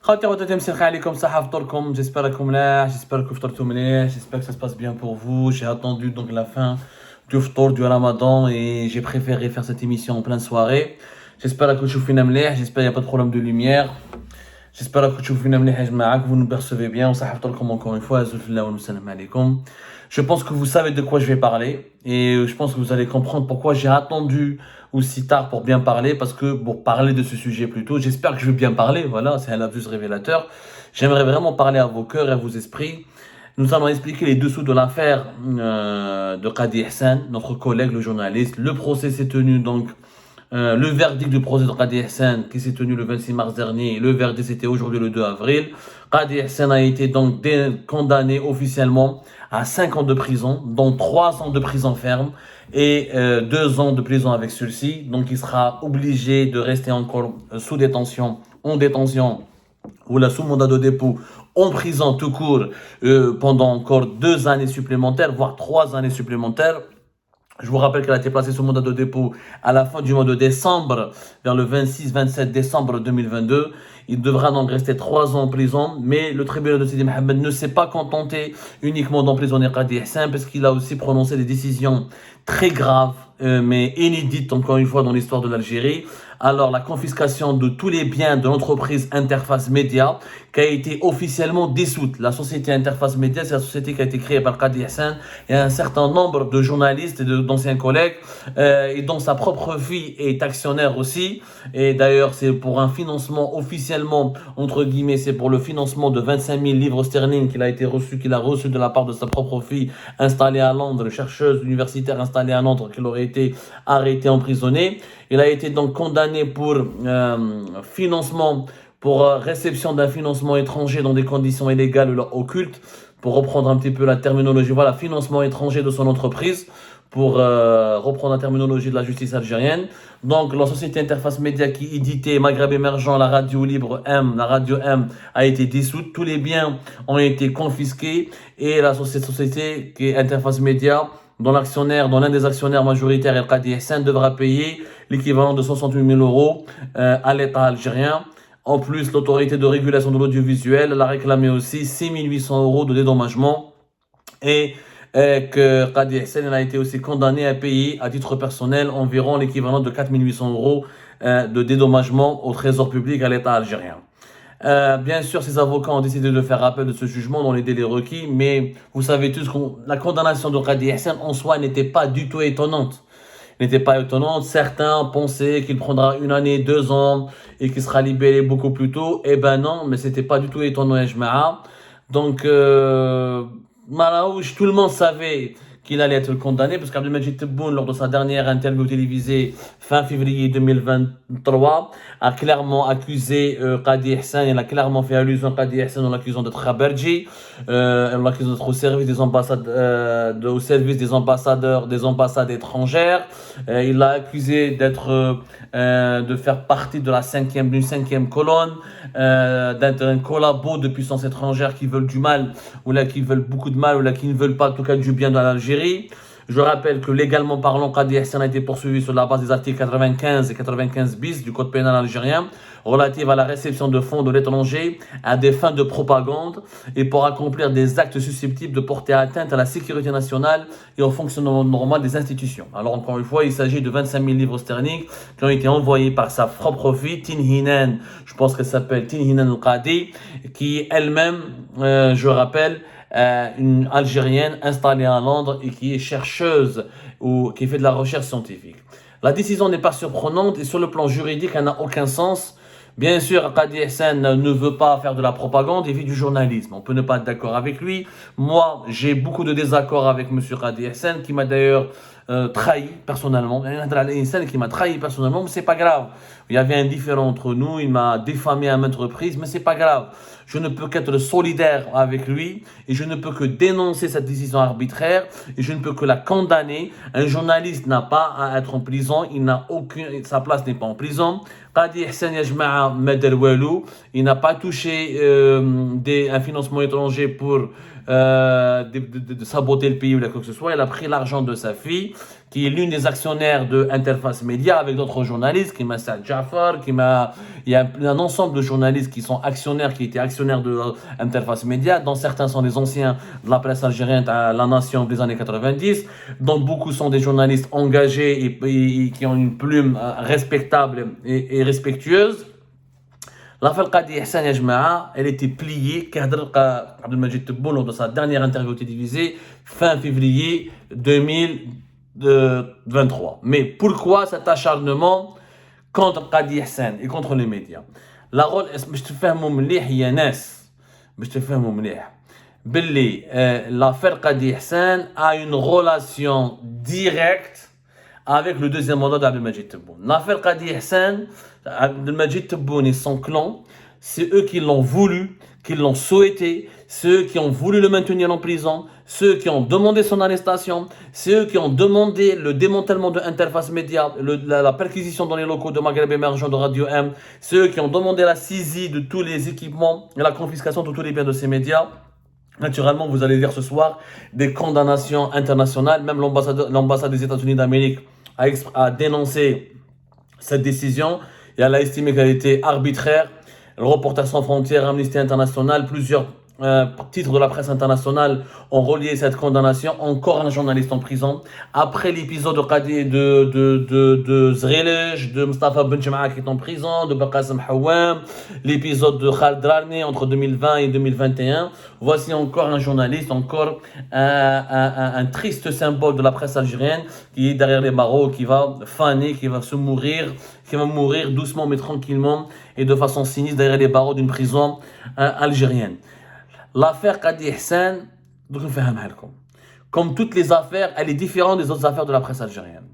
خاوتي غدوة مسير عليكم صحة فطوركم j'espère راكم ملاح j'espère que فطرتوا مليح j'espère que ça se passe bien pour vous j'ai attendu donc la fin du ftour du Ramadan et j'ai préféré faire cette émission en pleine soirée j'espère que تشوفونا مليح j'espère qu'il n'y a pas de problème de lumière j'espère que تشوفونا مليح يا جماعة que vous nous percevez bien وصحة فطوركم encore une fois أزول في الله والسلام عليكم. Je pense que vous savez de quoi je vais parler et je pense que vous allez comprendre pourquoi j'ai attendu aussi tard pour bien parler, parce que pour parler de ce sujet plutôt, j'espère que je vais bien parler, voilà, c'est un lapsus révélateur. J'aimerais vraiment parler à vos cœurs et à vos esprits. Nous allons expliquer les dessous de l'affaire de Qadi Hassan, notre collègue, le journaliste. Le procès s'est tenu donc, le verdict du procès de Qadi Hassan qui s'est tenu le 26 mars dernier, le verdict c'était aujourd'hui le 2 avril. Qadi Hassan a été donc condamné officiellement à 5 ans de prison, dont 3 ans de prison ferme et 2 ans de prison avec sursis. Donc il sera obligé de rester encore sous détention, en détention ou là sous mandat de dépôt, en prison tout court pendant encore 2 années supplémentaires, voire 3 années supplémentaires. Je vous rappelle qu'elle a été placée sous mandat de dépôt à la fin du mois de décembre, vers le 26-27 décembre 2022. Il devra donc rester 3 ans en prison, mais le tribunal de Sidi Mohamed ne s'est pas contenté uniquement d'emprisonner Qadi Hassan, parce qu'il a aussi prononcé des décisions très graves, mais inédites encore une fois dans l'histoire de l'Algérie. Alors la confiscation de tous les biens de l'entreprise Interface Média, qui a été officiellement dissoute. La société Interface Média, c'est la société qui a été créée par Qadi Hassan et un certain nombre de journalistes et d'anciens collègues, et dont sa propre fille est actionnaire aussi. Et d'ailleurs, c'est pour un financement officiellement, entre guillemets, c'est pour le financement de 25 000 livres sterling qu'il a reçu de la part de sa propre fille installée à Londres, chercheuse universitaire installée à Londres, qui aurait été arrêtée, emprisonnée. Il a été donc condamné pour financement, pour réception d'un financement étranger dans des conditions illégales ou occultes, pour reprendre un petit peu la terminologie, voilà, financement étranger de son entreprise, pour reprendre la terminologie de la justice algérienne. Donc la société Interface Média qui éditait Maghreb Émergent, la radio libre M, la radio M, a été dissoute. Tous les biens ont été confisqués et la société qui est Interface Média, dont l'un des actionnaires majoritaires El Qadi Hassan, devra payer l'équivalent de 68 000 euros à l'État algérien. En plus, l'autorité de régulation de l'audiovisuel a réclamé aussi 6 800 euros de dédommagement et que Qadi Hassan a été aussi condamné à payer à titre personnel environ l'équivalent de 4 800 euros de dédommagement au trésor public à l'État algérien. Bien sûr, ses avocats ont décidé de faire appel de ce jugement dans les délais requis, mais vous savez tous que la condamnation de Qadi Hassan en soi n'était pas du tout étonnante. Certains pensaient qu'il prendra 1 année, 2 ans et qu'il sera libéré beaucoup plus tôt. Eh ben non, mais c'était pas du tout étonnant, ya jma'a. Donc, Maraouch, tout le monde savait qu'il allait être condamné, parce qu'Abdelmajid Tebboune, lors de sa dernière interview télévisée fin février 2023, a clairement accusé Qadi Hassan, il a clairement fait allusion à Qadi Hassan en l'accusant d'être Khabarji, en l'accusant d'être au service des ambassades, au service des ambassadeurs, des ambassades étrangères. Il l'a accusé de faire partie d'une cinquième colonne, d'être un collabo de puissances étrangères qui veulent du mal, ou là qui veulent beaucoup de mal, ou là qui ne veulent pas en tout cas du bien dans l'Algérie. Je rappelle que légalement parlant, Qadi Hassan a été poursuivi sur la base des articles 95 et 95 bis du code pénal algérien relatifs à la réception de fonds de l'étranger à des fins de propagande et pour accomplir des actes susceptibles de porter atteinte à la sécurité nationale et au fonctionnement normal des institutions. Alors encore une fois, il s'agit de 25 000 livres sterling qui ont été envoyés par sa propre fille, Tin Hinan, je pense qu'elle s'appelle Tin Hinan Al-Qadi, qui elle-même, je rappelle, une Algérienne installée à Londres et qui est chercheuse ou qui fait de la recherche scientifique. La décision n'est pas surprenante et sur le plan juridique, elle n'a aucun sens. Bien sûr, Qadi Hassan ne veut pas faire de la propagande, il vit du journalisme. On peut ne pas être d'accord avec lui. Moi, j'ai beaucoup de désaccords avec M. Qadi Hassan, qui m'a d'ailleurs trahi personnellement. Qui m'a trahi personnellement, mais c'est pas grave. Il y avait un différend entre nous, il m'a diffamé à maintes reprises, mais c'est pas grave. Je ne peux qu'être solidaire avec lui et je ne peux que dénoncer cette décision arbitraire et je ne peux que la condamner. Un journaliste n'a pas à être en prison, sa place n'est pas en prison. Qadi Hassan ya jma'a ma dar walou, il n'a pas touché un financement étranger pour de saboter le pays ou quoi que ce soit. Il a pris l'argent de sa fille, qui est l'une des actionnaires de Interface Média, avec d'autres journalistes, qui m'a Saad Jafar, il y a un ensemble de journalistes qui sont actionnaires, qui étaient actionnaires de Interface Média, dont certains sont des anciens de la presse algérienne à La Nation des années 90, dont beaucoup sont des journalistes engagés et qui ont une plume respectable et respectueuse. L'affaire Qadi Ihsan ya Jama'a, elle était pliée, كهضر Abdelmajid Tebboune dans sa dernière interview télévisée fin février 2023. Mais pourquoi cet acharnement contre Qadi Ihsan et contre les médias? La rôle باش تفهموا مليح يا ناس باش تفهموا مليح باللي l'affaire Qadi Ihsan a une relation directe avec le deuxième mandat d'Abdelmajid Tebboune. L'affaire Qadi Ihsan, Abdelmajid Tebboune et son clan, c'est eux qui l'ont voulu, qui l'ont souhaité, ceux qui ont voulu le maintenir en prison, ceux qui ont demandé son arrestation, ceux qui ont demandé le démantèlement de Interface Média, la perquisition dans les locaux de Maghreb Émergent de Radio M, ceux qui ont demandé la saisie de tous les équipements et la confiscation de tous les biens de ces médias. Naturellement, vous allez lire ce soir des condamnations internationales. Même l'ambassade des États-Unis d'Amérique a dénoncé cette décision et elle a estimé qu'elle était arbitraire. Le Reporters sans frontières, Amnesty International, plusieurs titres de la presse internationale ont relié cette condamnation. Encore un journaliste en prison. Après l'épisode de Zrelej, de Mustafa Ben Jema'a qui est en prison, de Baqasem Hawam, l'épisode de Khaled Rani entre 2020 et 2021. Voici encore un journaliste, encore un triste symbole de la presse algérienne qui est derrière les barreaux, qui va faner, qui va mourir doucement mais tranquillement et de façon sinistre derrière les barreaux d'une prison algérienne. L'affaire Qadi Ihsan, comme toutes les affaires, elle est différente des autres affaires de la presse algérienne.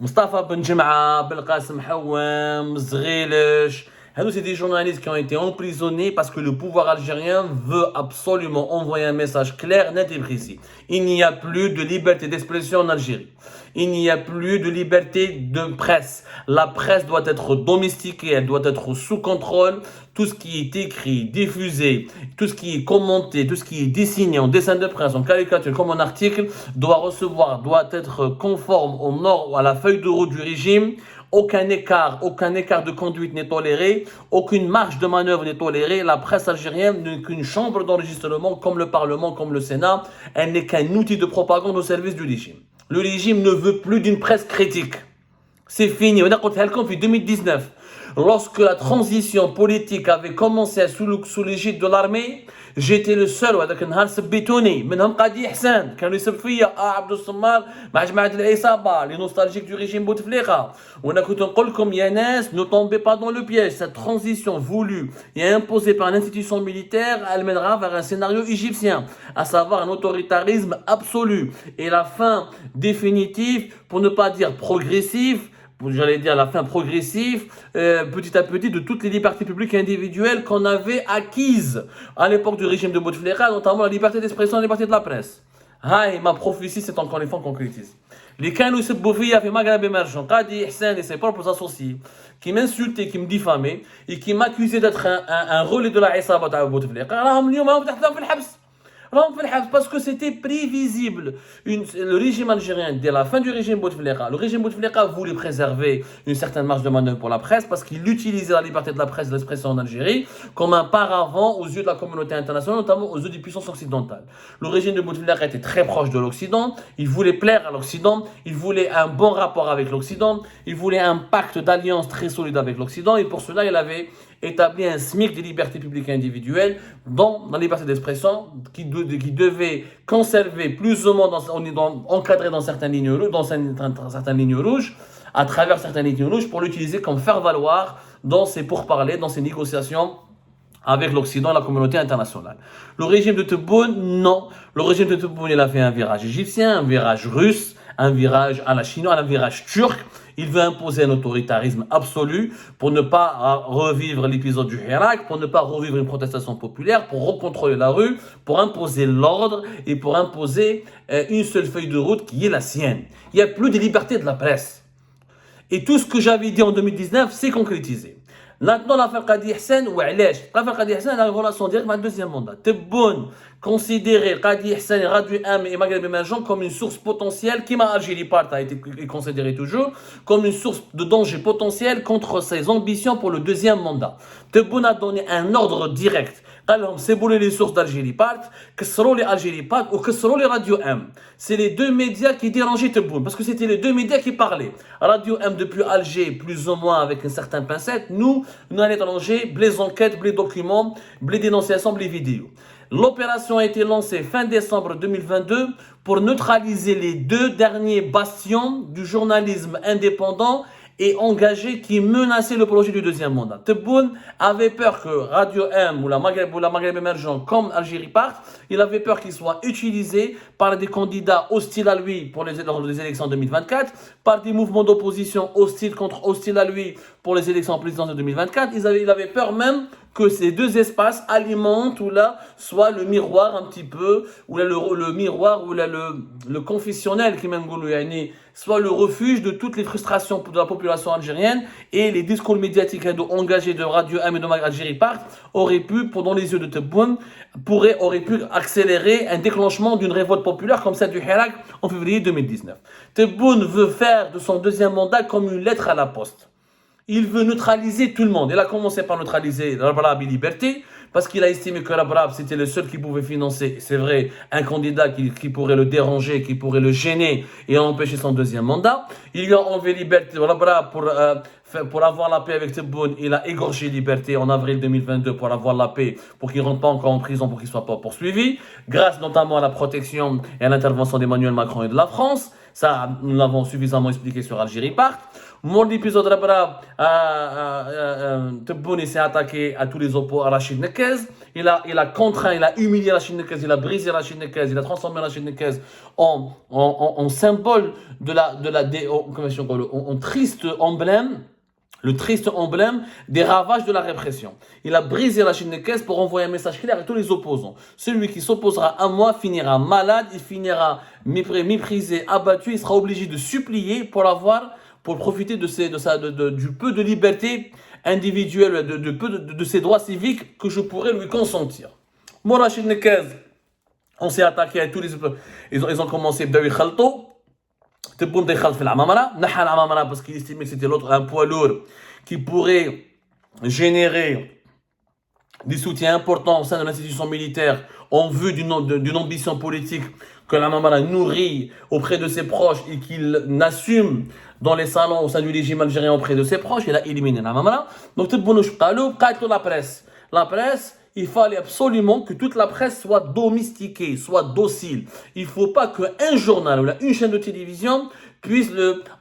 Mustafa Ben Jema'a, Belqasem Hawam, Zrelej, c'est des journalistes qui ont été emprisonnés parce que le pouvoir algérien veut absolument envoyer un message clair, net et précis. Il n'y a plus de liberté d'expression en Algérie. Il n'y a plus de liberté de presse. La presse doit être domestiquée, elle doit être sous contrôle. Tout ce qui est écrit, diffusé, tout ce qui est commenté, tout ce qui est dessiné en dessin de presse, en caricature, comme en article, doit être conforme à la feuille de route du régime. Aucun écart de conduite n'est toléré, aucune marge de manœuvre n'est tolérée. La presse algérienne n'est qu'une chambre d'enregistrement, comme le Parlement, comme le Sénat. Elle n'est qu'un outil de propagande au service du régime. Le régime ne veut plus d'une presse critique. C'est fini. On a compté en 2019. Lorsque la transition politique avait commencé sous l'égide de l'armée, j'étais le seul وهذاك النهار سبيتوني منهم قادي إحسان كانوا يسب فيا عبد الصمار مع جماعة العصابة les nostalgiques du régime Bouteflika. وانا كنت نقول لكم يا ناس ne tombez pas dans le piège. Cette transition voulue et imposée par l'institution militaire, elle mènera vers un scénario égyptien, à savoir un autoritarisme absolu et la fin définitive, pour ne pas dire progressive, j'allais dire la fin progressive, petit à petit, de toutes les libertés publiques et individuelles qu'on avait acquises à l'époque du régime de Bouteflika, notamment la liberté d'expression et la liberté de la presse. Et ma prophétie, c'est encore une fois concrétise. Les canaux se bouffiaient fait Maghreb émergent, Qadi Ihsan et ses propres associés, qui m'insultaient, qui me diffamaient et qui m'accusaient d'être un relais de la Isaba de Bouteflika. Parce que c'était prévisible. Le régime algérien, dès la fin du régime Bouteflika, le régime Bouteflika voulait préserver une certaine marge de manœuvre pour la presse parce qu'il utilisait la liberté de la presse et de l'expression en Algérie comme un paravent aux yeux de la communauté internationale, notamment aux yeux des puissances occidentales. Le régime de Bouteflika était très proche de l'Occident, il voulait plaire à l'Occident, il voulait un bon rapport avec l'Occident, il voulait un pacte d'alliance très solide avec l'Occident et pour cela il avait établi un SMIC des libertés publiques et individuelles dans la liberté d'expression qui devait conserver plus ou moins encadré dans certaines lignes rouges, à travers certaines lignes rouges pour l'utiliser comme faire valoir dans ses pourparlers, dans ses négociations avec l'Occident et la communauté internationale. Le régime de Tebboune, non. Le régime de Tebboune, il a fait un virage égyptien, un virage russe, un virage à la chinoise, un virage turc. Il veut imposer un autoritarisme absolu pour ne pas revivre l'épisode du Hirak, pour ne pas revivre une protestation populaire, pour recontrôler la rue, pour imposer l'ordre et pour imposer une seule feuille de route qui est la sienne. Il n'y a plus de liberté de la presse. Et tout ce que j'avais dit en 2019 s'est concrétisé. Maintenant, l'affaire Qadi Ihsan, l'affaire Qadi Ihsan a une relation directe avec le deuxième mandat. Tebboune, considérer Qadi Hssen, Radio M et Maghreb émergent comme une source potentielle qui m'a Algérie Part a été considéré toujours comme une source de danger potentiel contre ses ambitions pour le deuxième mandat. Tebboune a donné un ordre direct. Alors, c'est boulé les sources d'Algérie Part, que seront les Algérie Part ou que seront les Radio M. C'est les deux médias qui dérangeaient Tebboune, parce que c'était les deux médias qui parlaient. Radio M depuis Alger, plus ou moins avec un certain pincette. Nous allons à Alger, les enquêtes, les documents, les dénonciations, les vidéos. L'opération a été lancée fin décembre 2022 pour neutraliser les deux derniers bastions du journalisme indépendant et engagé qui menaçaient le projet du deuxième mandat. Tebboune avait peur que Radio M ou la Maghreb émergent comme Algérie Part, il avait peur qu'il soit utilisé par des candidats hostiles à lui pour les élections 2024, par des mouvements d'opposition hostiles à lui pour les élections présidentielles 2024. Il avait peur même que ces deux espaces alimentent ou là soit le miroir un petit peu ou là le miroir ou là le confessionnel qui même soit le refuge de toutes les frustrations de la population algérienne, et les discours médiatiques engagés de Radio M et de Algérie Part auraient pu, pendant les yeux de Tebboune, auraient pu accélérer un déclenchement d'une révolte populaire comme celle du Hirak en février 2019. Tebboune veut faire de son deuxième mandat comme une lettre à la poste. Il veut neutraliser tout le monde. Il a commencé par neutraliser Rabrab et Liberté, parce qu'il a estimé que Rabrab c'était le seul qui pouvait financer, c'est vrai, un candidat qui pourrait le déranger, qui pourrait le gêner et empêcher son deuxième mandat. Il lui a enlevé Liberté, Rabrab, pour avoir la paix avec Tebboune. Il a égorgé Liberté en avril 2022 pour avoir la paix, pour qu'il ne rentre pas encore en prison, pour qu'il ne soit pas poursuivi, grâce notamment à la protection et à l'intervention d'Emmanuel Macron et de la France. Ça, nous l'avons suffisamment expliqué sur Algérie Part. Mon épisode Rabrab, Tebboune s'est attaqué à tous les opposants à Rachid Nekez. Il a contraint, il a humilié Rachid Nekez, il a brisé Rachid Nekez, il a transformé Rachid Nekez en symbole en triste emblème. Le triste emblème des ravages de la répression. Il a brisé Rachid Nekez pour envoyer un message clair à tous les opposants. Celui qui s'opposera à moi finira malade, il finira méprisé, abattu, il sera obligé de supplier pour profiter du peu de liberté individuelle, de ses droits civiques que je pourrais lui consentir. Moi, Rachid Nekez, on s'est attaqué à tous les... Ils ont commencé Bdawi Khalto. Tebboune déchalé fait l'Amamara, Nahal l'Amamara parce qu'il estimait que c'était un poids lourd qui pourrait générer des soutiens importants au sein de l'institution militaire en vue d'une ambition politique que l'Amamara nourrit auprès de ses proches et qu'il n'assume dans les salons au sein du régime algérien auprès de ses proches. Il a éliminé l'Amamara. Donc Tebboune la presse. La presse, il fallait absolument que toute la presse soit domestiquée, soit docile. Il ne faut pas qu'un journal ou une chaîne de télévision puisse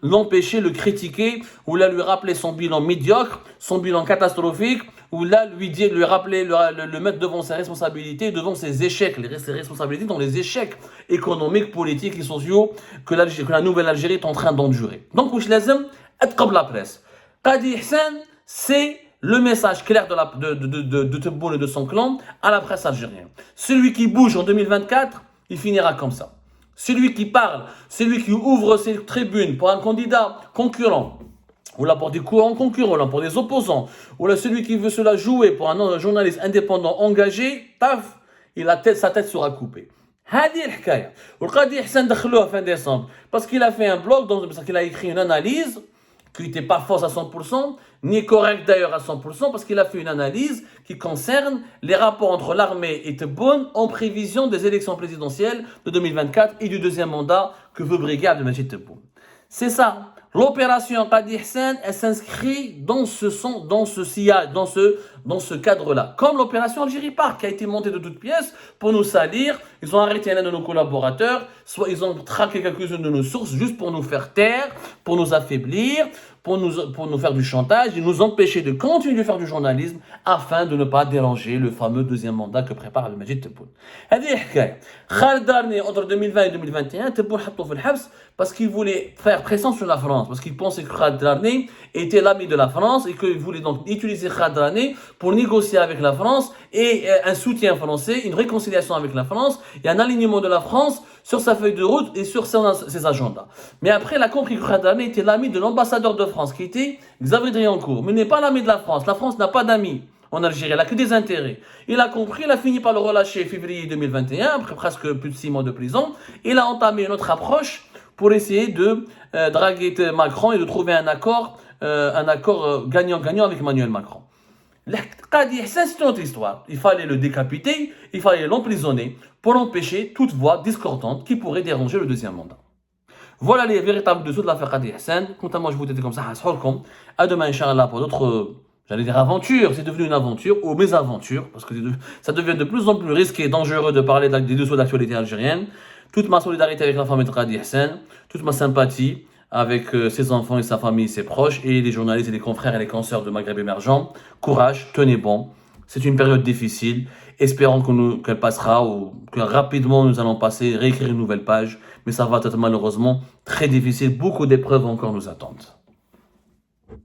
l'empêcher, le critiquer, ou là lui rappeler son bilan médiocre, son bilan catastrophique, ou là lui rappeler, le mettre devant ses responsabilités, devant ses échecs, ses responsabilités dans les échecs économiques, politiques et sociaux que la nouvelle Algérie est en train d'endurer. Donc, je lazem être comme la presse. Qadi Hssen, c'est le message clair de Tebboune et de son clan à la presse algérienne. Celui qui bouge en 2024, il finira comme ça. Celui qui parle, celui qui ouvre ses tribunes pour un candidat concurrent, ou là pour des courants concurrents, là pour des opposants, ou là celui qui veut se la jouer pour un journaliste indépendant engagé, paf, sa tête sera coupée. هذه الحكايه والقاضي حسن دخلوها fin décembre parce qu'il a fait un blog parce qu'il a écrit une analyse qui n'était pas fausse à 100%, ni correcte d'ailleurs à 100%, parce qu'il a fait une analyse qui concerne les rapports entre l'armée et Tebboune en prévision des élections présidentielles de 2024 et du deuxième mandat que veut briguer Abdelmajid Tebboune. C'est ça. L'opération Qadi Hssen, elle s'inscrit dans ce sillage, dans ce cadre-là. Comme l'opération Algérie Part, qui a été montée de toutes pièces pour nous salir. Ils ont arrêté l'un de nos collaborateurs, soit ils ont traqué quelques-unes de nos sources juste pour nous faire taire, pour nous affaiblir, pour nous faire du chantage et nous empêcher de continuer de faire du journalisme afin de ne pas déranger le fameux deuxième mandat que prépare Abdelmajid Tebboune. هذه حكاية. Khaled Darni, entre 2020 et 2021, Tebboune حطه في الحبس parce qu'il voulait faire pression sur la France, parce qu'il pensait que Khaled Darni était l'ami de la France et qu'il voulait donc utiliser Khaled Darni pour négocier avec la France et un soutien français, une réconciliation avec la France et un alignement de la France sur sa feuille de route et sur ses agendas. Mais après, il a compris que Khaled Darni était l'ami de l'ambassadeur de France, qui était Xavier Driancourt. Mais il n'est pas l'ami de la France. La France n'a pas d'amis en Algérie, elle a que des intérêts. Il a compris, il a fini par le relâcher février 2021, après presque plus de 6 mois de prison. Il a entamé une autre approche pour essayer de draguer Macron et de trouver un accord gagnant-gagnant avec Emmanuel Macron. Qadi Hassan, c'est une autre histoire. Il fallait le décapiter, il fallait l'emprisonner pour empêcher toute voix discordante qui pourrait déranger le deuxième mandat. Voilà les véritables dessous de l'affaire Qadi Hassan. Quant à moi, je vous dis comme ça, à demain, Inch'Allah, pour d'autres, j'allais dire aventures. C'est devenu une aventure, ou mésaventures, parce que ça devient de plus en plus risqué et dangereux de parler des dessous de l'actualité algérienne. Toute ma solidarité avec la famille de Qadi Hassan, toute ma sympathie avec ses enfants et sa famille, ses proches, et les journalistes et les confrères et les consoeurs de Maghreb émergent. Courage, tenez bon. C'est une période difficile. Espérons qu'elle passera ou que rapidement nous allons passer, réécrire une nouvelle page. Mais ça va être malheureusement très difficile. Beaucoup d'épreuves encore nous attendent.